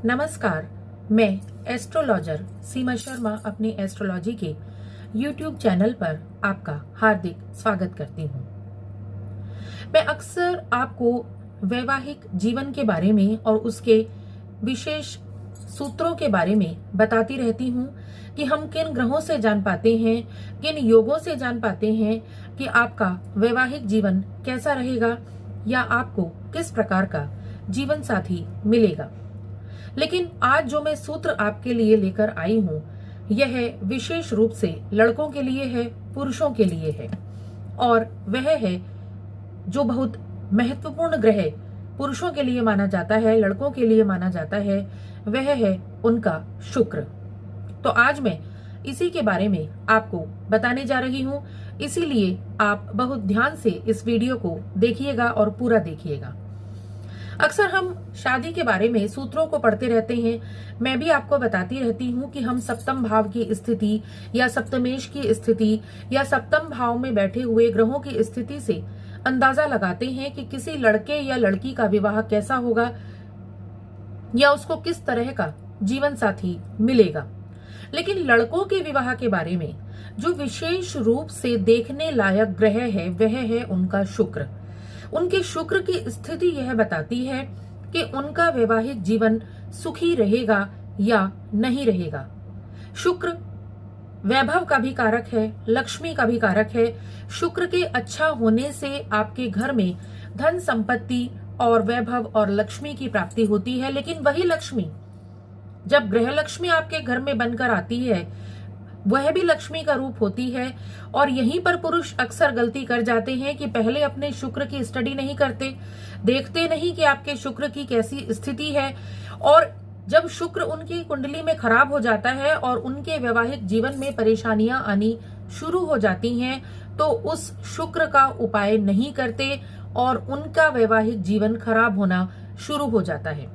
नमस्कार, मैं एस्ट्रोलॉजर सीमा शर्मा अपनी एस्ट्रोलॉजी के YouTube चैनल पर आपका हार्दिक स्वागत करती हूँ। मैं अक्सर आपको वैवाहिक जीवन के बारे में और उसके विशेष सूत्रों के बारे में बताती रहती हूँ कि हम किन ग्रहों से जान पाते हैं, किन योगों से जान पाते हैं कि आपका वैवाहिक जीवन कैसा रहेगा या आपको किस प्रकार का जीवन साथी मिलेगा। लेकिन आज जो मैं सूत्र आपके लिए लेकर आई हूँ, यह विशेष रूप से लड़कों के लिए है, पुरुषों के लिए है, और वह है जो बहुत महत्वपूर्ण ग्रह पुरुषों के लिए माना जाता है, लड़कों के लिए माना जाता है, वह है उनका शुक्र। तो आज मैं इसी के बारे में आपको बताने जा रही हूँ, इसीलिए आप बहुत ध्यान से इस वीडियो को देखिएगा और पूरा देखिएगा। अक्सर हम शादी के बारे में सूत्रों को पढ़ते रहते हैं। मैं भी आपको बताती रहती हूँ कि हम सप्तम भाव की स्थिति या सप्तमेश की स्थिति या सप्तम भाव में बैठे हुए ग्रहों की स्थिति से अंदाजा लगाते हैं कि किसी लड़के या लड़की का विवाह कैसा होगा या उसको किस तरह का जीवन साथी मिलेगा। लेकिन लड़कों के विवाह के बारे में जो विशेष रूप से देखने लायक ग्रह है, वह है उनका शुक्र। उनके शुक्र की स्थिति यह बताती है कि उनका वैवाहिक जीवन सुखी रहेगा या नहीं रहेगा। शुक्र वैभव का भी कारक है, लक्ष्मी का भी कारक है। शुक्र के अच्छा होने से आपके घर में धन संपत्ति और वैभव और लक्ष्मी की प्राप्ति होती है। लेकिन वही लक्ष्मी जब ग्रह लक्ष्मी आपके घर में बनकर आती है, वह भी लक्ष्मी का रूप होती है। और यहीं पर पुरुष अक्सर गलती कर जाते हैं कि पहले अपने शुक्र की स्टडी नहीं करते, देखते नहीं कि आपके शुक्र की कैसी स्थिति है, और जब शुक्र उनकी कुंडली में खराब हो जाता है और उनके वैवाहिक जीवन में परेशानियां आनी शुरू हो जाती हैं, तो उस शुक्र का उपाय नहीं करते और उनका वैवाहिक जीवन खराब होना शुरू हो जाता है।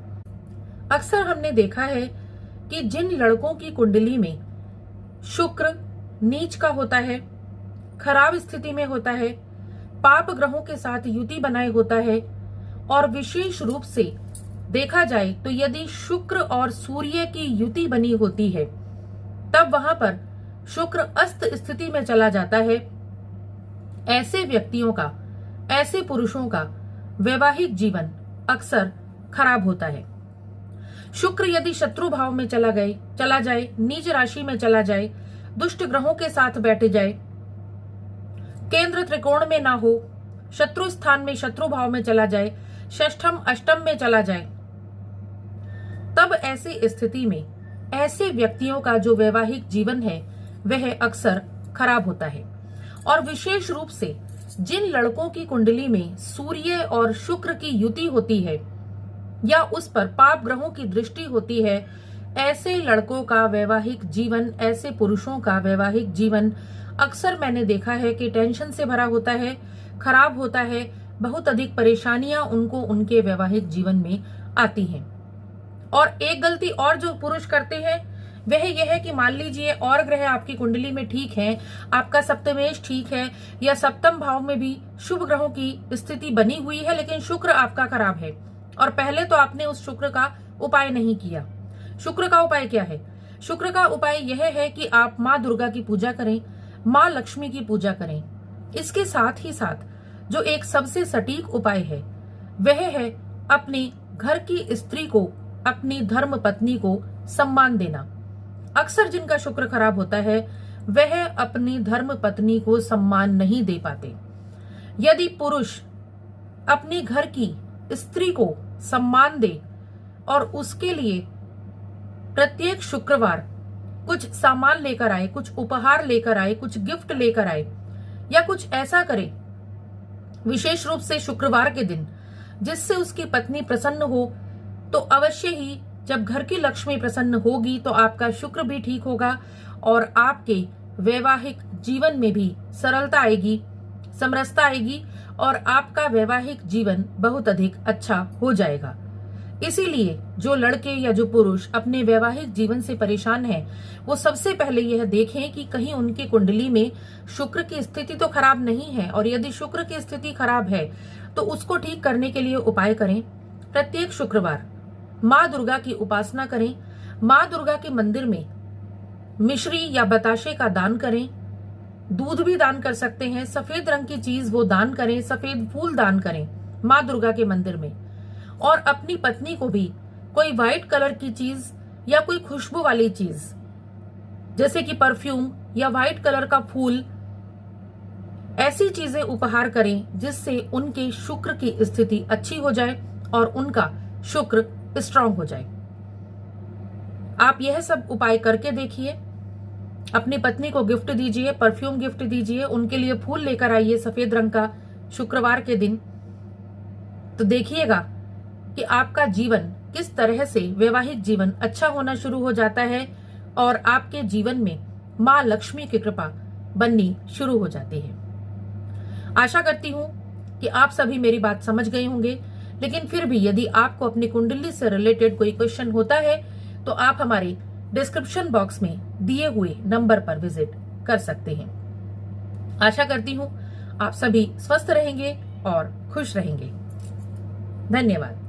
अक्सर हमने देखा है कि जिन लड़कों की कुंडली में शुक्र नीच का होता है, खराब स्थिति में होता है, पाप ग्रहों के साथ युति बनाए होता है, और विशेष रूप से देखा जाए तो यदि शुक्र और सूर्य की युति बनी होती है, तब वहां पर शुक्र अस्त स्थिति में चला जाता है। ऐसे व्यक्तियों का, ऐसे पुरुषों का वैवाहिक जीवन अक्सर खराब होता है। शुक्र यदि शत्रु भाव में चला जाए, नीच राशि में चला जाए, दुष्ट ग्रहों के साथ बैठ जाए, केंद्र त्रिकोण में ना हो, शत्रु स्थान में शत्रु भाव में चला जाए, षष्ठम अष्टम में चला जाए, तब ऐसी स्थिति में ऐसे व्यक्तियों का जो वैवाहिक जीवन है वह अक्सर खराब होता है। और विशेष रूप से जिन लड़कों की कुंडली में सूर्य और शुक्र की युति होती है या उस पर पाप ग्रहों की दृष्टि होती है, ऐसे लड़कों का वैवाहिक जीवन, ऐसे पुरुषों का वैवाहिक जीवन अक्सर मैंने देखा है कि टेंशन से भरा होता है, खराब होता है। बहुत अधिक परेशानियां उनको उनके वैवाहिक जीवन में आती हैं। और एक गलती और जो पुरुष करते हैं वह यह है कि मान लीजिए और ग्रह आपकी कुंडली में ठीक हैं, आपका सप्तमेश ठीक है या सप्तम भाव में भी शुभ ग्रहों की स्थिति बनी हुई है, लेकिन शुक्र आपका खराब है और पहले तो आपने उस शुक्र का उपाय नहीं किया। शुक्र का उपाय क्या है? शुक्र का उपाय यह है कि आप माँ दुर्गा की पूजा करें, माँ लक्ष्मी की पूजा करें। इसके साथ ही साथ जो एक सबसे सटीक उपाय है वह है अपने घर की स्त्री को, अपनी धर्म पत्नी को सम्मान देना। अक्सर जिनका शुक्र खराब होता है वह अपनी धर्म पत्नी को सम्मान नहीं दे पाते। यदि पुरुष अपनी घर की स्त्री को सम्मान दे और उसके लिए प्रत्येक शुक्रवार कुछ सामान लेकर आए, कुछ उपहार लेकर आए, कुछ गिफ्ट लेकर आए, या कुछ ऐसा करे विशेष रूप से शुक्रवार के दिन जिससे उसकी पत्नी प्रसन्न हो, तो अवश्य ही जब घर की लक्ष्मी प्रसन्न होगी तो आपका शुक्र भी ठीक होगा और आपके वैवाहिक जीवन में भी सरलता आएगी, समरसता आएगी और आपका वैवाहिक जीवन बहुत अधिक अच्छा हो जाएगा। इसीलिए जो लड़के या जो पुरुष अपने वैवाहिक जीवन से परेशान हैं, वो सबसे पहले यह देखें कि कहीं उनकी कुंडली में शुक्र की स्थिति तो खराब नहीं है, और यदि शुक्र की स्थिति खराब है तो उसको ठीक करने के लिए उपाय करें। प्रत्येक शुक्रवार माँ दुर्गा की उपासना करें, माँ दुर्गा के मंदिर में मिश्री या बताशे का दान करें, दूध भी दान कर सकते हैं, सफेद रंग की चीज वो दान करें, सफेद फूल दान करें माँ दुर्गा के मंदिर में। और अपनी पत्नी को भी कोई व्हाइट कलर की चीज या कोई खुशबू वाली चीज जैसे कि परफ्यूम या व्हाइट कलर का फूल, ऐसी चीजें उपहार करें जिससे उनके शुक्र की स्थिति अच्छी हो जाए और उनका शुक्र स्ट्रांग हो जाए। आप यह सब उपाय करके देखिए। अपनी पत्नी को गिफ्ट दीजिए, परफ्यूम गिफ्ट दीजिए, उनके लिए फूल लेकर आइए सफेद रंग का शुक्रवार के दिन। तो देखिएगा कि आपका जीवन किस तरह से, वैवाहिक जीवन अच्छा होना शुरू हो जाता है और आपके जीवन में माँ लक्ष्मी की कृपा बननी शुरू हो जाती है। आशा करती हूं कि आप सभी मेरी बात समझ गए होंगे, लेकिन फिर भी यदि आपको अपनी कुंडली से रिलेटेड कोई क्वेश्चन होता है तो आप हमारे डिस्क्रिप्शन बॉक्स में दिए हुए नंबर पर विजिट कर सकते हैं। आशा करती हूं आप सभी स्वस्थ रहेंगे और खुश रहेंगे। धन्यवाद।